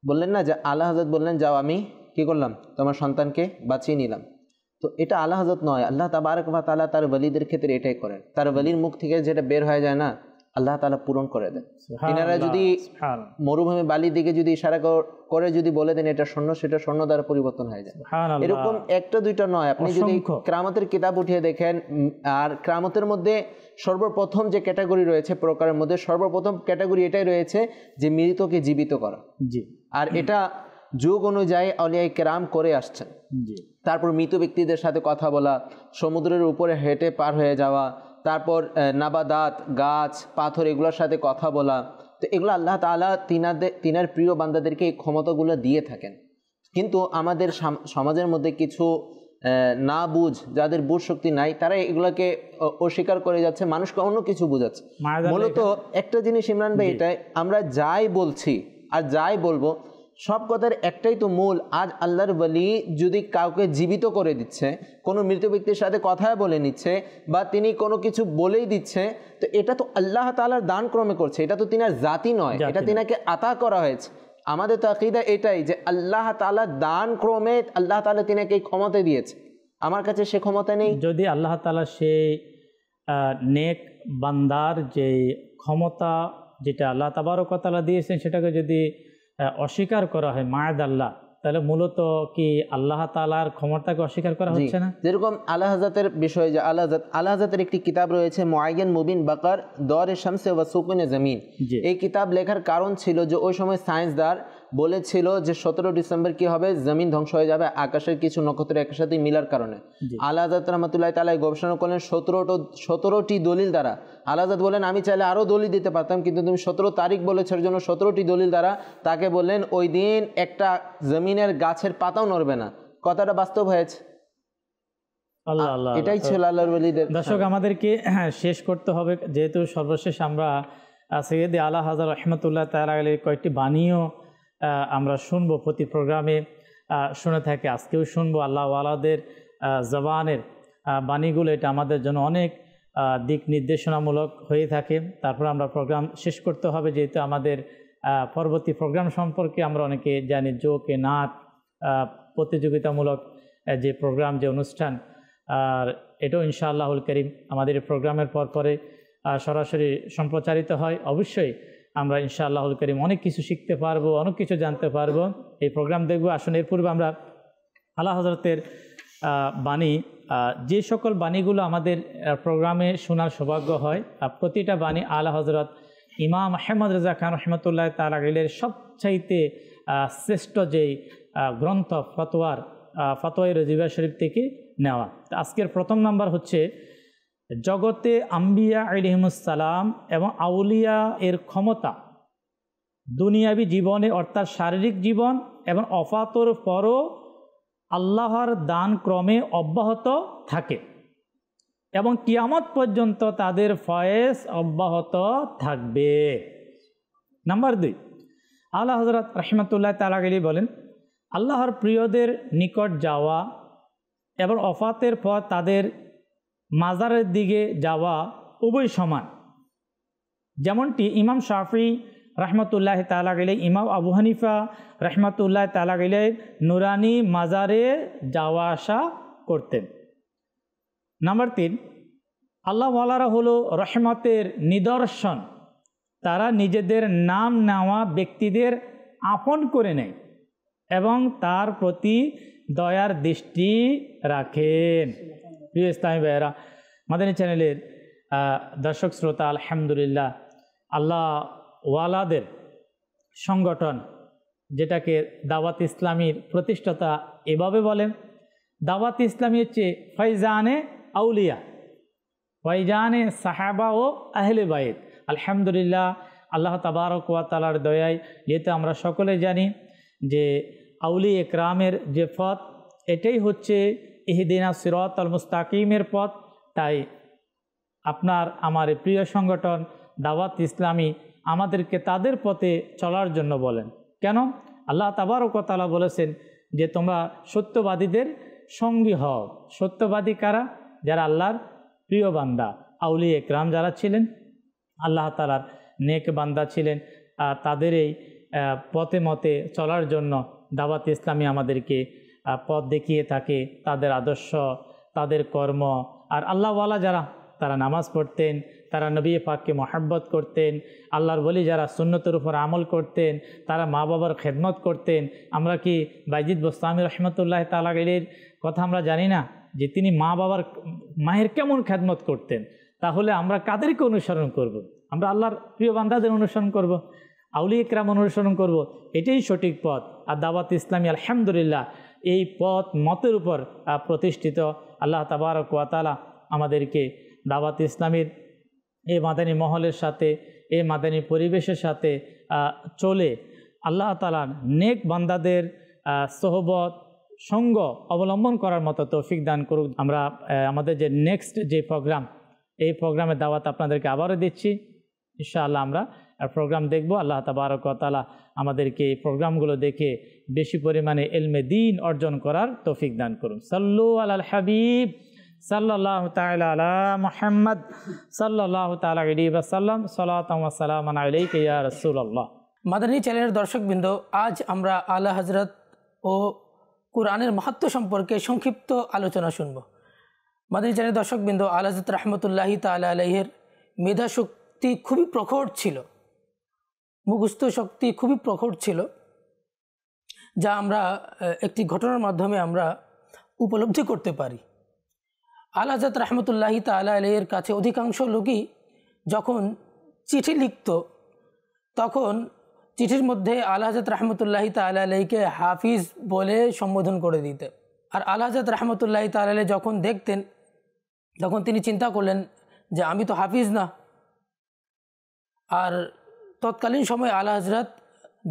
Speaker 4: বললেন না যে আলা হযরত বললেন, যাও আমি কি করলাম, তোমার সন্তানকে বাঁচিয়ে নিলাম। তো এটা আলা হযরত নয়, আল্লাহ তাবারক ওয়া তাআলা তার ওয়ালিদের ক্ষেত্রে এটাই করেন। তার ওয়ালির মুখ থেকে যেটা বের হয়ে যায় না, আল্লাহ তাআলা পূরণ করে দেন। তিনারা যদি মরুভূমি বালির দিকে যদি ইশারা করে যদি বলে দেন এটা স্বর্ণ, সেটা স্বর্ণ দ্বারা পরিবর্তন হয়ে যায়। এরকম একটা দুইটা নয়, আপনি যদি কেরামতের কিতাব উঠিয়ে দেখেন, আর কেরামতের মধ্যে সর্বপ্রথম যে ক্যাটাগরি রয়েছে প্রকারের মধ্যে, সর্বপ্রথম ক্যাটাগরি এটাই রয়েছে যে মৃতকে জীবিত করা।
Speaker 2: জি।
Speaker 4: আর এটা যুগ অনুযায়ী আউলিয়ায়ে কেরাম করে আসছেন।
Speaker 2: জি।
Speaker 4: তারপর মৃত ব্যক্তিদের সাথে কথা বলা, সমুদ্রের উপরে হেঁটে পার হয়ে যাওয়া, তারপর নাবাদাত, গাছ, পাথর, এগুলোর সাথে কথা বলা। তো এগুলো আল্লাহ তাআলা তিনার প্রিয় বান্দাদেরকে এই ক্ষমতাগুলো দিয়ে থাকেন। কিন্তু আমাদের সমাজের মধ্যে কিছু না বুঝ, যাদের বুঝ শক্তি নাই, তারা এগুলাকে অস্বীকার করে যাচ্ছে, মানুষকে অন্য কিছু বোঝাচ্ছে। মূলত একটা জিনিস ইমরান ভাই, এটাই আমরা যাই বলছি আর যাই বলবো সব কথার একটাই তো মূল, আজ আল্লাহর ওয়ালি যদি কাউকে জীবিত করে দিচ্ছে, কোনো মৃত ব্যক্তির সাথে কথা বলে নিচ্ছে বা তিনি কোনো কিছু বলেই দিচ্ছে, তো এটা তো আল্লাহ তাআলার দান ক্রমে করছে, এটা তো তিনার জাতি নয়, এটা তিনাকে আতা করা হয়েছে। আমাদের তো আকীদা এটাই যে আল্লাহ তাআলা দান ক্রমে আল্লাহ তাআলা তিনাকে এই ক্ষমতা দিয়েছে, আমার কাছে সে ক্ষমতা নেই।
Speaker 2: যদি আল্লাহ তাআলা সেই নেক বান্দার যে ক্ষমতা যেটা আল্লাহ তাবারক ওয়া তাআলা দিয়েছেন সেটাকে যদি অস্বীকার করা হয় মা'আদাল্লাহ, তাহলে মূলত কি আল্লাহ তাআলার ক্ষমতাকে অস্বীকার করা হচ্ছে না?
Speaker 4: যেরকম আলা হযরতের বিষয়ে যে আলা হযরতের একটি কিতাব রয়েছে মুআয়্যান মুবিন বাকার দৌরে শামসে ওয়া সুকুনে জমিন, এই কিতাব লেখার কারণ ছিল যে ওই সময় সায়েন্সদার বলেছিল যে 17 ডিসেম্বর কি হবে, জমিন ধ্বংস হয়ে যাবে আকাশের কিছু নক্ষত্র একসাথে সাথে মিলার কারণে। আলা হযরত রাহমাতুল্লাহি তাআলা গবেষণা করলেন 17টি দলিল দ্বারা। আলা হযরত বলেন আমি চাইলে আরও দলিল দিতে পারতাম, কিন্তু তুমি 17 তারিখ বলেছ, এর জন্য 17টি দলিল দ্বারা তাকে বললেন ওই দিন একটা জমিনের গাছের পাতাও নড়বে না। কথাটা বাস্তব হয়েছে।
Speaker 2: আল্লাহ আল্লাহ,
Speaker 4: এটাই ছিল আল্লাহর ওলিদের।
Speaker 2: দর্শক, আমাদেরকে শেষ করতে হবে, যেহেতু সর্বশেষ আমরা সৈয়দ আলা হযরত রাহমাতুল্লাহ তাআলা আলাইহির কয়েকটি বাণীও আমরা শুনবো, প্রতি প্রোগ্রামে শুনে থাকি, আজকেও শুনবো। আল্লাহ ওয়ালাদের জবানের বাণীগুলো এটা আমাদের জন্য অনেক দিক নির্দেশনামূলক হয়ে থাকে। তারপর আমরা প্রোগ্রাম শেষ করতে হবে, যেহেতু আমাদের পরবর্তী প্রোগ্রাম সম্পর্কে আমরা অনেকে জানি, জোকে নাচ প্রতিযোগিতামূলক যে প্রোগ্রাম, যে অনুষ্ঠান, আর এটাও ইনশাআল্লাহুল করিম আমাদের এই প্রোগ্রামের পরে সরাসরি সম্প্রচারিত হয়। অবশ্যই আমরা ইনশাআল্লাহুল করিম অনেক কিছু শিখতে পারবো, অনেক কিছু জানতে পারবো, এই প্রোগ্রাম দেখবো। আসুন এর পূর্বে আমরা আলা হযরতের বাণী, যে সকল বাণীগুলো আমাদের প্রোগ্রামে শোনার সৌভাগ্য হয়, প্রতিটা বাণী আলা হযরত ইমাম আহমদ রেজা খান রহমতুল্লাহ তাআলা আলাইহির সবচাইতে শ্রেষ্ঠ যেই গ্রন্থ ফতোয়া রজিয়া শরীফ থেকে নেওয়া। আজকের প্রথম নাম্বার হচ্ছে জগতে আম্বিয়া আলাইহিমুসসালাম এবং আউলিয়া এর ক্ষমতা দুনিয়াবী জীবনে অর্থাৎ শারীরিক জীবন এবং ওফাতর পরও আল্লাহর দান ক্রমে অব্যাহত থাকে এবং কিয়ামত পর্যন্ত তাদের ফয়েজ অব্যাহত থাকবে। নাম্বার 2, আলা হযরত রাহমাতুল্লাহ তাআলা আলাইহি বলেন, আল্লাহর প্রিয়দের নিকট যাওয়া এবং ওফাতের পর তাদের মাজারের দিকে যাওয়া উভয় সমান। যেমনটি ইমাম শাফি রহমতুল্লাহ তাআলা আলাইহি, ইমাম আবু হানিফা রহমতুল্লাহ তাআলা আলাইহি নুরানি মাজারে যাওয়া আসা করতেন। নাম্বার 3, আল্লাহ ওয়ালারা হলো রহমতের নিদর্শন, তারা নিজেদের নাম নেওয়া ব্যক্তিদের আপন করে নেয় এবং তার প্রতি দয়ার দৃষ্টি রাখেন। প্রিয় ইসলামী ভাইয়েরা, মাদানী চ্যানেলের দর্শক শ্রোতা, আলহামদুলিল্লাহ, আল্লাহ ওয়ালাদের সংগঠন, যেটাকে দাওয়াত ইসলামীর প্রতিষ্ঠাতা এভাবে বলেন, দাওয়াত ইসলামী হচ্ছে ফয়জানে আউলিয়া, ফয়জানে সাহাবা ও আহলে বাইত। আলহামদুলিল্লাহ, আল্লাহ তাবারক ওয়া তাআলার দয়ায়, যেহেতু আমরা সকলে জানি যে আউলি একরামের যে পথ, এটাই হচ্ছে ইহদিনা সিরাতাল মুস্তাকিমের পথ। তাই আপনার আমার প্রিয় সংগঠন দাওয়াত ইসলামী আমাদেরকে তাদের পথে চলার জন্য বলেন। কেন? আল্লাহ তাবারক ওয়া তাআলা বলেছেন যে তোমরা সত্যবাদীদের সঙ্গী হও। সত্যবাদী কারা? যারা আল্লাহর প্রিয় বান্দা, আউলি একরাম যারা ছিলেন, আল্লাহ তাআলার নেক বান্দা ছিলেন, তাদের এই পথে মতে চলার জন্য দাওয়াত ইসলামী আমাদেরকে পথ দেখিয়ে থাকে। তাদের আদর্শ, তাদের কর্ম, আর আল্লাহওয়ালা যারা, তারা নামাজ পড়তেন, তারা নবী পাককে মহব্বত করতেন, আল্লাহর ওলি যারা সুন্নতের উপর আমল করতেন, তারা মা বাবার খেদমত করতেন। আমরা কি বাইজিদ বোস্তামি রহমতুল্লাহ তাআলা আলাইহির কথা আমরা জানি না যে তিনি মায়ের কেমন খেদমত করতেন? তাহলে আমরা কাদেরকে অনুসরণ করব? আমরা আল্লাহর প্রিয় বান্দাদের অনুসরণ করব, আউলিয়া ইকরাম অনুসরণ করব। এটাই সঠিক পথ। আর দাওয়াত ইসলামী আলহামদুলিল্লাহ এই পথ মতের উপর প্রতিষ্ঠিত। আল্লাহ তাবারক ওয়া তাআলা আমাদেরকে দাওয়াত ইসলামীর এই মাদানী মহলের সাথে, এই মাদানী পরিবেশের সাথে চলে আল্লাহ তাআলার নেক বান্দাদের সোহবত সঙ্গ অবলম্বন করার মতো তৌফিক দান করুক। আমরা আমাদের যে নেক্সট যে প্রোগ্রাম, এই প্রোগ্রামের দাওয়াত আপনাদেরকে আবারও দিচ্ছি। ইনশাআল্লাহ আমরা প্রোগ্রাম দেখব। আল্লাহ তাবারক ওয়া তাআলা আমাদেরকে এই প্রোগ্রামগুলো দেখে বেশি পরিমাণে ইলমে দ্বীন অর্জন করার তৌফিক দান করুন। সাল্লু আলাল হাবিব সাল্লাল্লাহু তাআলা আলা মুহাম্মদ সাল্লাল্লাহু তাআলা আলাইহি ওয়া সাল্লাম। সালাতাম ওয়া সালামান আলাইকা ইয়া রাসূলুল্লাহ।
Speaker 3: মাদানী চ্যানেলের দর্শকবৃন্দ, আজ আমরা আলা হযরত ও কোরআনের মাহাত্ম্য সম্পর্কে সংক্ষিপ্ত আলোচনা শুনব। মাদানী চ্যানেলের দর্শকবৃন্দ, আলা হযরত রাহমাতুল্লাহি তাআলা আলাইহির মেধা শক্তি খুবই প্রখর ছিল, মুখস্থ শক্তি খুবই প্রখর ছিল, যা আমরা একটি ঘটনার মাধ্যমে আমরা উপলব্ধি করতে পারি। আলা হযরত রাহমাতুল্লাহি তাআলা আলাইহির কাছে অধিকাংশ লোকই যখন চিঠি লিখত, তখন চিঠির মধ্যে আলা হযরত রাহমাতুল্লাহি তাআলা আলাইহিকে হাফিজ বলে সম্বোধন করে দিতেন। আর আলা হযরত রাহমাতুল্লাহি তাআলা আলাইহি যখন দেখতেন, তখন তিনি চিন্তা করলেন যে আমি তো হাফিজ না। আর তৎকালীন সময় আলা হযরত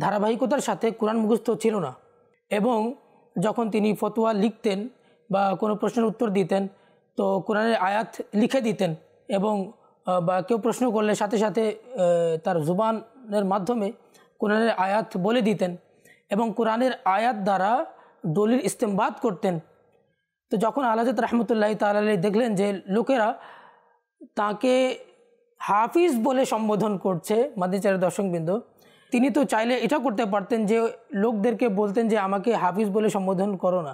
Speaker 3: ধারাবাহিকতার সাথে কোরআন মুখস্থ ছিল না, এবং যখন তিনি ফতোয়া লিখতেন বা কোনো প্রশ্নের উত্তর দিতেন, তো কোরআনের আয়াত লিখে দিতেন, এবং বা কেউ প্রশ্ন করলে সাথে সাথে তার জুবানের মাধ্যমে কোরআনের আয়াত বলে দিতেন, এবং কোরআনের আয়াত দ্বারা দলিল ইস্তেমবাদ করতেন। তো যখন আলা হযরত রাহমাতুল্লাহি তাআলা আলাইহি দেখলেন যে লোকেরা তাকে হাফিজ বলে সম্বোধন করছে, মাদানী চ্যানেলের দর্শকবৃন্দ, তিনি তো চাইলে এটা করতে পারতেন যে লোকদেরকে বলতেন যে আমাকে হাফিজ বলে সম্বোধন করো না,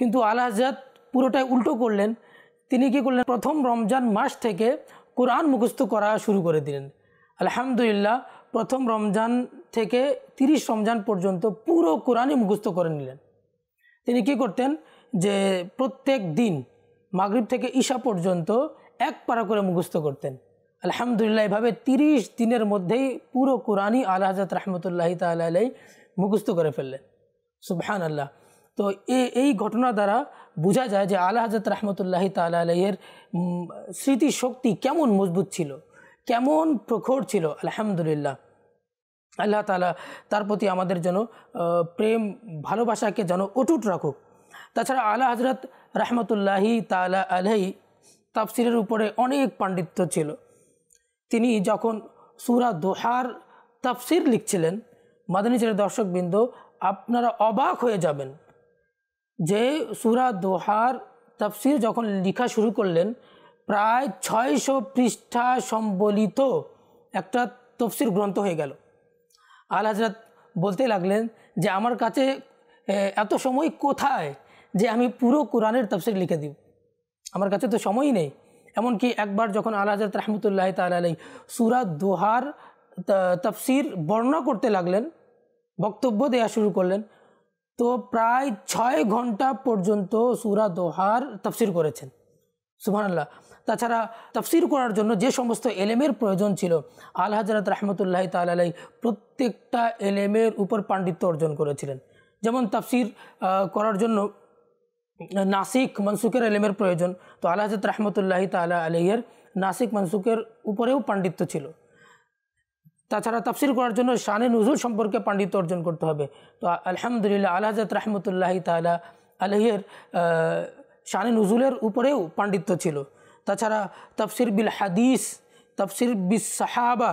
Speaker 3: কিন্তু আলা হযরত পুরোটাই উল্টো করলেন। তিনি কি করলেন, প্রথম রমজান মাস থেকে কোরআন মুখস্থ করা শুরু করে দিলেন। আলহামদুলিল্লাহ, প্রথম রমজান থেকে 30 রমজান পর্যন্ত পুরো কোরআনই মুখস্থ করে নিলেন। তিনি কি করতেন যে প্রত্যেক দিন মাগরিব থেকে ঈশা পর্যন্ত এক পারা করে মুখস্থ করতেন। আলহামদুলিল্লাহ, এভাবে 30 দিনের মধ্যেই পুরো কোরআনই আলা হযরত রাহমাতুল্লাহি তাআলা আলাইহি মুখস্থ করে ফেললেন। সুবহানাল্লাহ। তো এই ঘটনা দ্বারা বোঝা যায় যে আলা হযরত রাহমাতুল্লাহি তাআলা আলাইহির স্মৃতি শক্তি কেমন মজবুত ছিল, কেমন প্রখর ছিল। আলহামদুলিল্লাহ, আল্লাহ তাআলা তার প্রতি আমাদের যেন প্রেম ভালোবাসাকে যেন অটুট রাখুক। তাছাড়া আলা হযরত রাহমাতুল্লাহি তাআলা আলাইহি তাফসিরের উপরে অনেক পাণ্ডিত্য ছিল। তিনি যখন সূরা দোহার তাফসির লিখছিলেন, মাদানী চ্যানেলের দর্শকবৃন্দ, আপনারা অবাক হয়ে যাবেন যে সূরা দোহার তাফসির যখন লেখা শুরু করলেন, প্রায় 600 পৃষ্ঠা সম্বলিত একটা তাফসির গ্রন্থ হয়ে গেল। আলা হযরত বলতে লাগলেন যে আমার কাছে এত সময় কোথায় যে আমি পুরো কোরআনের তাফসির লিখে দিব, আমার কাছে তো সময়ই নেই। এমনকি একবার যখন আলা হযরত রাহমাতুল্লাহি তাআলা আলাইহি সূরা দোহার তাফসির বর্ণনা করতে লাগলেন, বক্তব্য দেওয়া শুরু করলেন, তো প্রায় 6 ঘন্টা পর্যন্ত সূরা দোহার তাফসির করেছেন। সুবহানাল্লাহ। তাছাড়া তাফসির করার জন্য যে সমস্ত এলেমের প্রয়োজন ছিল, আলা হযরত রাহমাতুল্লাহি তাআলা আলাইহি প্রত্যেকটা এলেমের উপর পাণ্ডিত্য অর্জন করেছিলেন। যেমন তাফসির করার জন্য নাসিক মনসুকের এলেমের প্রয়োজন, তো আলা হযরত রাহমাতুল্লাহি তাআলা আলাইহির নাসিক মনসুকের উপরেও পাণ্ডিত্য ছিল। তাছাড়া তাফসির করার জন্য শানে নুজুল সম্পর্কে পাণ্ডিত্য অর্জন করতে হবে। তো আলহামদুলিল্লাহ, আলা হযরত রাহমাতুল্লাহি তাআলা আলাইহির শানে নুজুলের উপরেও পাণ্ডিত্য ছিল। তাছাড়া তাফসির বিল হাদিস, তাফসির বিস সাহাবা,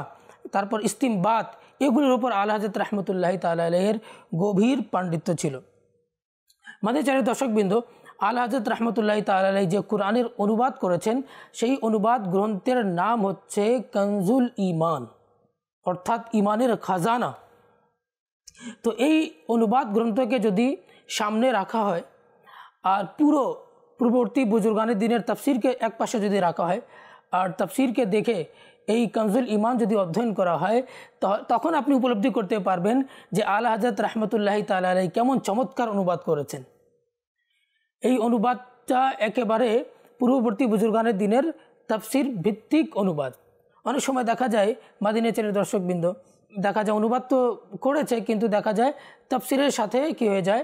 Speaker 3: তারপর ইস্তিমবাত, এগুলির উপর আলা হযরত রাহমাতুল্লাহি তাআলা আলাইহির গভীর পাণ্ডিত্য ছিল। মাদানী চ্যানেলের দর্শকবৃন্দ, আলা হযরত রাহমাতুল্লাহি তাআলা আলাইহি যে কোরআনের অনুবাদ করেছেন, সেই অনুবাদ গ্রন্থের নাম হচ্ছে কানজুল ঈমান, অর্থাৎ ইমানের খাজানা। তো এই অনুবাদ গ্রন্থকে যদি সামনে রাখা হয় আর পুরো পূর্ববর্তী বুজুর্গানের দিনের তাফসিরকে এক পাশে যদি রাখা হয়, আর তাফসিরকে দেখে এই কানজুল ঈমান যদি অধ্যয়ন করা হয়, তখন আপনি উপলব্ধি করতে পারবেন যে আলা হযরত রাহমাতুল্লাহি তাআলা আলাইহি কেমন চমৎকার অনুবাদ করেছেন। এই অনুবাদটা একেবারে পূর্ববর্তী বুজুর্গানের দিনের তাফসির ভিত্তিক অনুবাদ। অনেক সময় দেখা যায়, মাদিনী চ্যানেলের দর্শকবৃন্দ, দেখা যায় অনুবাদ তো করেছে, কিন্তু দেখা যায় তাফসিরের সাথে কি হয়ে যায়,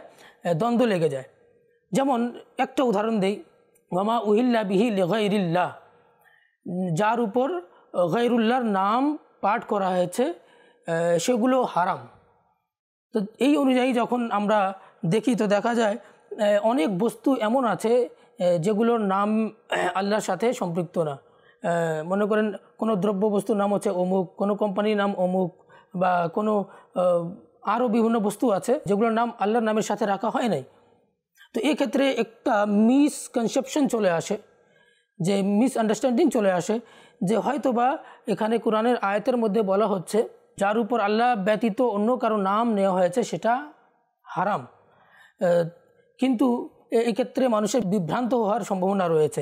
Speaker 3: দ্বন্দ্ব লেগে যায়। যেমন একটা উদাহরণ দেই, ওয়ামা উহিল্লা বিহি লিগাইরিল্লাহ, যার উপর গায়রুল্লাহর নাম পাঠ করা হয়েছে সেগুলো হারাম। তো এই অনুযায়ী যখন আমরা দেখি, তো দেখা যায়
Speaker 12: অনেক বস্তু এমন আছে যেগুলোর নাম আল্লাহর সাথে সম্পৃক্ত না। মনে করেন কোনো দ্রব্য বস্তুর নাম হচ্ছে অমুক, কোনো কোম্পানির নাম অমুক, বা কোনো আরও বিভিন্ন বস্তু আছে যেগুলোর নাম আল্লাহর নামের সাথে রাখা হয় নাই। তো এক্ষেত্রে একটা মিসকনসেপশন চলে আসে, যে মিসআন্ডারস্ট্যান্ডিং চলে আসে, যে হয়তোবা এখানে কোরআনের আয়াতের মধ্যে বলা হচ্ছে যার উপর আল্লাহ ব্যতীত অন্য কারো নাম নেওয়া হয়েছে সেটা হারাম। কিন্তু এক্ষেত্রে মানুষের বিভ্রান্ত হওয়ার সম্ভাবনা রয়েছে।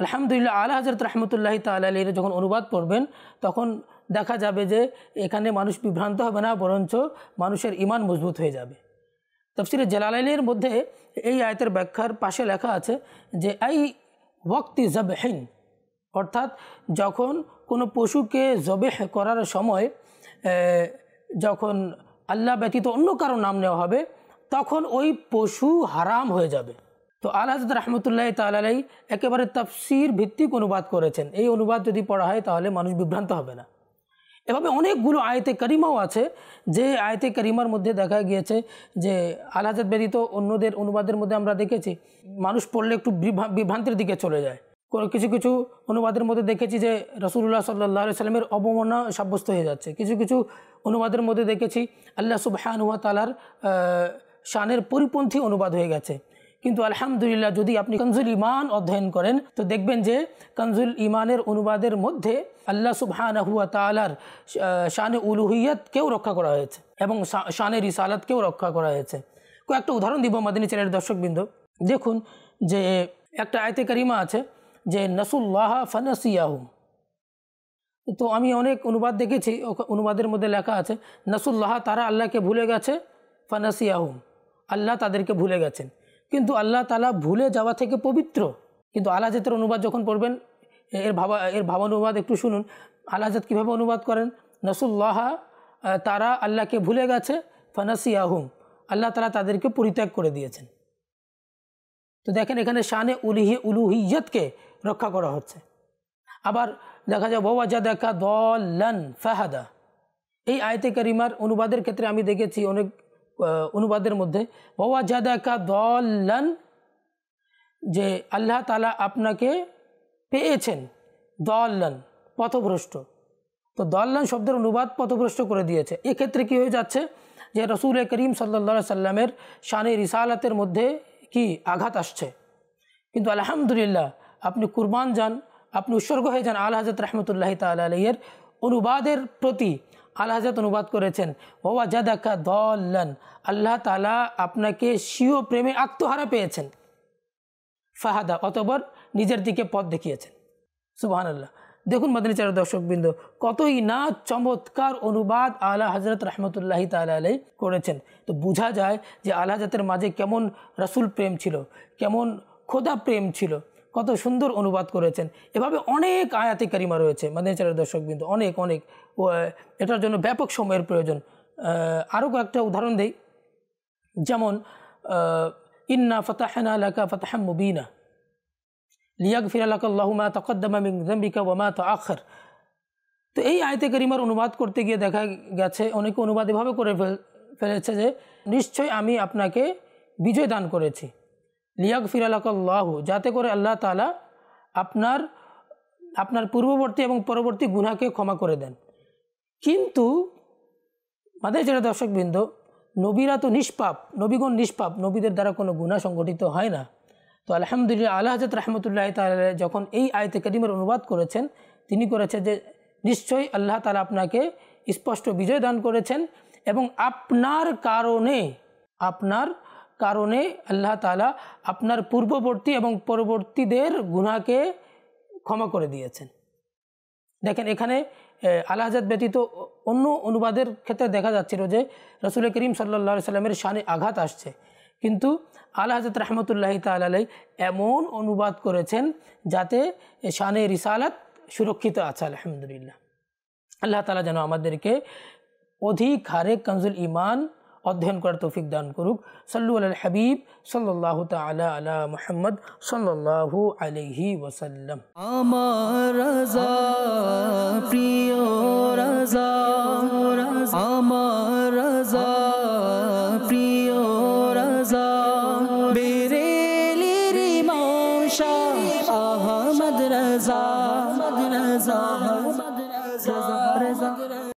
Speaker 12: আলহামদুলিল্লাহ, আলা হযরত রাহমাতুল্লাহি তাআলা আলাইহি যখন অনুবাদ পড়বেন তখন দেখা যাবে যে এখানে মানুষ বিভ্রান্ত হবে না, বরঞ্চ মানুষের ঈমান মজবুত হয়ে যাবে। তাফসীরে জালালাইনের মধ্যে এই আয়াতের ব্যাখ্যার পাশে লেখা আছে যে আই ওয়াক্তি জবহিন, অর্থাৎ যখন কোনো পশুকে জবেহ করার সময় যখন আল্লাহ ব্যতীত অন্য কারো নাম নেওয়া হবে তখন ওই পশু হারাম হয়ে যাবে। তো আলা হযরত রাহমাতুল্লাহি তাআলা আলাইহি একেবারে তাফসীর ভিত্তিক অনুবাদ করেছেন। এই অনুবাদ যদি পড়া হয় তাহলে মানুষ বিভ্রান্ত হবে না। এভাবে অনেকগুলো আয়াতে কারিমাও আছে যে আয়াতে কারিমার মধ্যে দেখা গিয়েছে যে আলা হযরত ব্যতীত অন্যদের অনুবাদের মধ্যে আমরা দেখেছি মানুষ পড়লে একটু বিভ্রান্তির দিকে চলে যায়। কিছু কিছু অনুবাদের মধ্যে দেখেছি যে রাসূলুল্লাহ সাল্লাল্লাহু আলাইহি সাল্লামের অবমাননা সাব্যস্ত হয়ে যাচ্ছে। কিছু কিছু অনুবাদের মধ্যে দেখেছি আল্লাহ সুবহানাহু ওয়া তাআলার শানের পরিপন্থী অনুবাদ হয়ে গেছে। কিন্তু আলহামদুলিল্লাহ, যদি আপনি কানজুল ঈমান অধ্যয়ন করেন তো দেখবেন যে কানজুল ঈমানের অনুবাদের মধ্যে আল্লাহ সুবহানাহু ওয়া তাআলার শানে উলুহিয়তকেও রক্ষা করা হয়েছে এবং শানে রিসালাতকেও রক্ষা করা হয়েছে। কয়েকটা উদাহরণ দিব মাদানী চ্যানেলের দর্শকবৃন্দ। দেখুন যে একটা আয়াতে কারিমা আছে যে নাসুল্লাহ ফানাসিয়াহুম। তো আমি অনেক অনুবাদ দেখেছি, অনুবাদের মধ্যে লেখা আছে নাসুল্লাহ, তারা আল্লাহকে ভুলে গেছে, ফানাসিয়াহুম, আল্লাহ তাদেরকে ভুলে গেছেন। কিন্তু আল্লাহ তাআলা ভুলে যাওয়া থেকে পবিত্র। কিন্তু আলা হযরতের অনুবাদ যখন পড়বেন এর ভাবানুবাদ একটু শুনুন। আলা হযরত কীভাবে অনুবাদ করেন? নাসুল্লাহ, তারা আল্লাহকে ভুলে গেছে, ফানাসিয়াহুম, আল্লাহ তাআলা তাদেরকে পরিত্যাগ করে দিয়েছেন। তো দেখেন এখানে শানে উলুহিয়তকে রক্ষা করা হচ্ছে। আবার দেখা যায় ওয়াজাদাকা দাল্লান ফাহাদা। এই আয়াতে কারিমার অনুবাদের ক্ষেত্রে আমি দেখেছি অনেক অনুবাদের মধ্যে ওয়াজাদাকা দাল্লান, যে আল্লাহ তাআলা আপনাকে পেয়েছেন, দাল্লান পথভ্রষ্ট। তো দাল্লান শব্দের অনুবাদ পথভ্রষ্ট করে দিয়েছে। এক্ষেত্রে কী হয়ে যাচ্ছে যে রাসূল করিম সাল্লাল্লাহু আলাইহি সাল্লামের শানে রিসালাতের মধ্যে কি আঘাত আসছে। কিন্তু আলহামদুলিল্লাহ, আপনি কুরবান যান, আপনি উৎসর্গ হয়ে যান আলা হযরত রাহমাতুল্লাহি তাআলা আলাইহির অনুবাদের প্রতি। আলা হযরত অনুবাদ করেছেন ওয়াজাদাকা দাল্লান, আল্লাহ তাআলা আপনাকে স্বীয় প্রেমে আত্মহারা পেয়েছেন, ফাহাদা, অতঃপর নিজের দিকে পথ দেখিয়েছেন। সুবহানাল্লাহ। দেখুন মাদানী চ্যানেলের দর্শকবৃন্দ, কতই না চমৎকার অনুবাদ আলা হযরত রাহমাতুল্লাহি তাআলা আলাইহি করেছেন। তো বোঝা যায় যে আলা হযরতের মাঝে কেমন রাসূল প্রেম ছিল, কেমন খোদা প্রেম ছিল, কত সুন্দর অনুবাদ করেছেন। এভাবে অনেক আয়াতে কারিমা রয়েছে মাদানী চ্যানেলের দর্শকবৃন্দ, অনেক অনেক। এটার জন্য ব্যাপক সময়ের প্রয়োজন। আরও কয়েকটা উদাহরণ দেই, যেমন ইন্না ফাতাহনা লাকা ফাতহাম মুবিনা লিয়াগফিরা লাকা আল্লাহু মা তাকদ্দামা মিন যামবিকা ওয়া মা তাআখার। তো এই আয়াতে কারিমার অনুবাদ করতে গিয়ে দেখা গেছে অনেকে অনুবাদ এভাবে করে ফেলেছে যে নিশ্চয় আমি আপনাকে বিজয় দান করেছি, লিয়াগফিরা লাকা আল্লাহু, যাতে করে আল্লাহ তাআলা আপনার পূর্ববর্তী এবং পরবর্তী গুনাহকে ক্ষমা করে দেন। কিন্তু মাদানী চ্যানেলের দর্শকবৃন্দ, নবীরা তো নিষ্পাপ, নবীগণ নিষ্পাপ, নবীদের দ্বারা কোনো গুনাহ সংগঠিত হয় না। তো আলহামদুলিল্লাহ, আলা হযরত রাহমাতুল্লাহি তাআলা যখন এই আয়াতে কারিমার অনুবাদ করেছেন, তিনি করেছেন যে নিশ্চয়ই আল্লাহ তাআলা আপনাকে স্পষ্ট বিজয় দান করেছেন এবং আপনার কারণে আল্লাহ তাআলা আপনার পূর্ববর্তী এবং পরবর্তীদের গুনাহকে ক্ষমা করে দিয়েছেন। দেখেন এখানে আলা হযরত ব্যতীত অন্য অনুবাদের ক্ষেত্রে দেখা যাচ্ছিল যে রাসূল করিম সাল্লাল্লাহু আলাইহি সাল্লামের শানে আঘাত আসছে, কিন্তু আলা হযরত রাহমাতুল্লাহি তাআলা আলাইহি এমন অনুবাদ করেছেন যাতে শানে রিসালাত সুরক্ষিত আছে। আলহামদুলিল্লাহ, আল্লাহ তাআলা যেন আমাদেরকে অধিক হারে কানজুল ঈমান অধ্যয়ন করার তৌফিক দান করুক। সাল্লু আলাল হাবিব সাল্লাল্লাহু তাআলা আলা মুহাম্মদ সাল্লাল্লাহু আলাইহি ওয়াসাল্লাম।
Speaker 1: আমার রাজা প্রিয় রাজা, আমার রাজা প্রিয় রাজা, বেরে রাজা